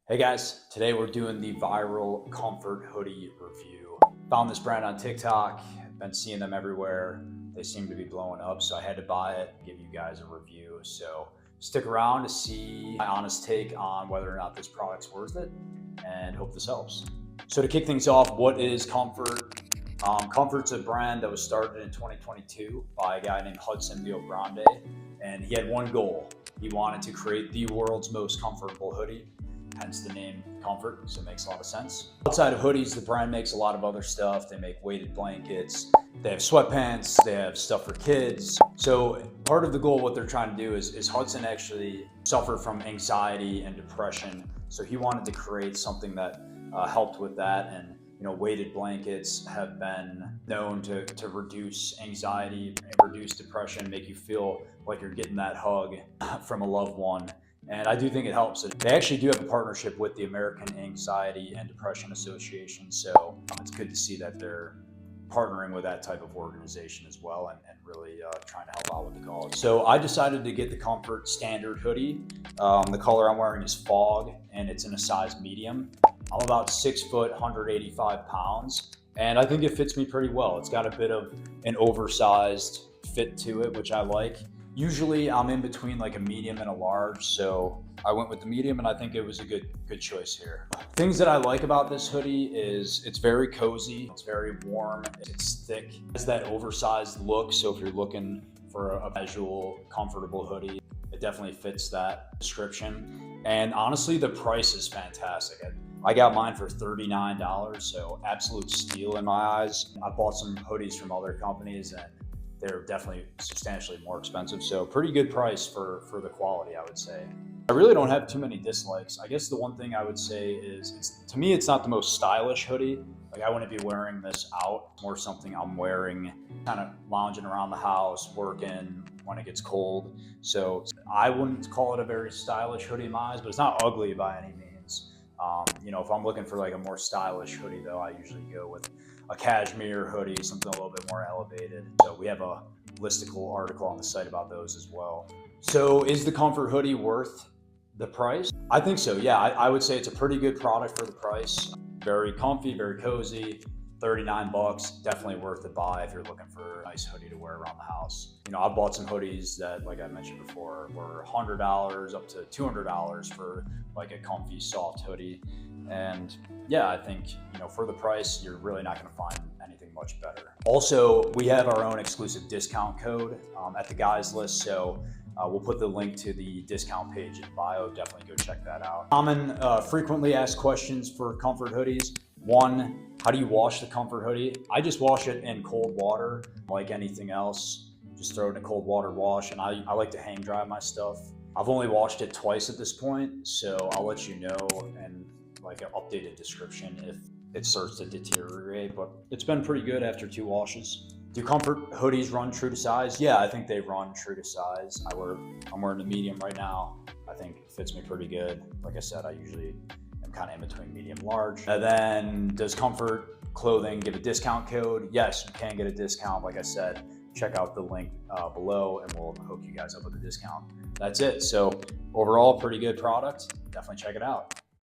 Hey guys, today we're doing the viral Comfrt Hoodie review. Found this brand on TikTok, been seeing them everywhere. They seem to be blowing up, so I had to buy it, give you guys a review. So stick around to see my honest take on whether or not this product's worth it, and hope this helps. So to kick things off, what is Comfrt? Comfort's a brand that was started in 2022 by a guy named Hudson Grande, and he had one goal. He wanted to create the world's most comfortable hoodie, hence the name Comfrt, so it makes a lot of sense. Outside of hoodies, the brand makes a lot of other stuff. They make weighted blankets, they have sweatpants, they have stuff for kids. So part of the goal, what they're trying to do is Hudson actually suffered from anxiety and depression. So he wanted to create something that helped with that. And weighted blankets have been known to reduce anxiety, reduce depression, make you feel like you're getting that hug from a loved one. And I do think it helps. They actually do have a partnership with the American Anxiety and Depression Association. So it's good to see that they're partnering with that type of organization as well and really trying to help out with the cause. So I decided to get the Comfrt standard hoodie. The color I'm wearing is Fog, and it's in a size medium. I'm about 6 foot, 185 pounds, and I think it fits me pretty well. It's got a bit of an oversized fit to it, which I like. Usually I'm in between like a medium and a large, so I went with the medium and I think it was a good choice here. Things that I like about this hoodie is it's very cozy, it's very warm, it's thick, it has that oversized look, so if you're looking for a casual, comfortable hoodie, it definitely fits that description. And honestly, the price is fantastic. I got mine for $39, so absolute steal in my eyes. I bought some hoodies from other companies and they're definitely substantially more expensive. So pretty good price for the quality, I would say. I really don't have too many dislikes. I guess the one thing I would say is, to me, it's not the most stylish hoodie. Like I wouldn't be wearing this out, more something I'm wearing, kind of lounging around the house, working when it gets cold. So I wouldn't call it a very stylish hoodie in my eyes, but it's not ugly by any means. If I'm looking for like a more stylish hoodie though, I usually go with a cashmere hoodie, something a little bit more elevated. So we have a listicle article on the site about those as well. So is the Comfrt hoodie worth the price? I think so, yeah. I would say it's a pretty good product for the price. Very comfy, very cozy. 39 bucks, definitely worth the buy if you're looking for a nice hoodie to wear around the house. I bought some hoodies that, like I mentioned before, were $100 up to $200 for like a comfy, soft hoodie. And yeah, I think, for the price, you're really not going to find anything much better. Also, we have our own exclusive discount code at the guys list. So we'll put the link to the discount page in bio. Definitely go check that out. Common frequently asked questions for Comfrt hoodies. One, how do you wash the Comfrt hoodie? I just wash it in cold water, like anything else. Just throw it in a cold water wash, and I like to hang dry my stuff. I've only washed it twice at this point, so I'll let you know and like an updated description if it starts to deteriorate, but it's been pretty good after 2 washes. Do Comfrt hoodies run true to size? Yeah, I think they run true to size. I'm wearing a medium right now. I think it fits me pretty good. Like I said, I usually am kind of in between medium and large. And then does Comfrt clothing give a discount code? Yes, you can get a discount. Like I said, check out the link below and we'll hook you guys up with a discount. That's it. So overall, pretty good product. Definitely check it out.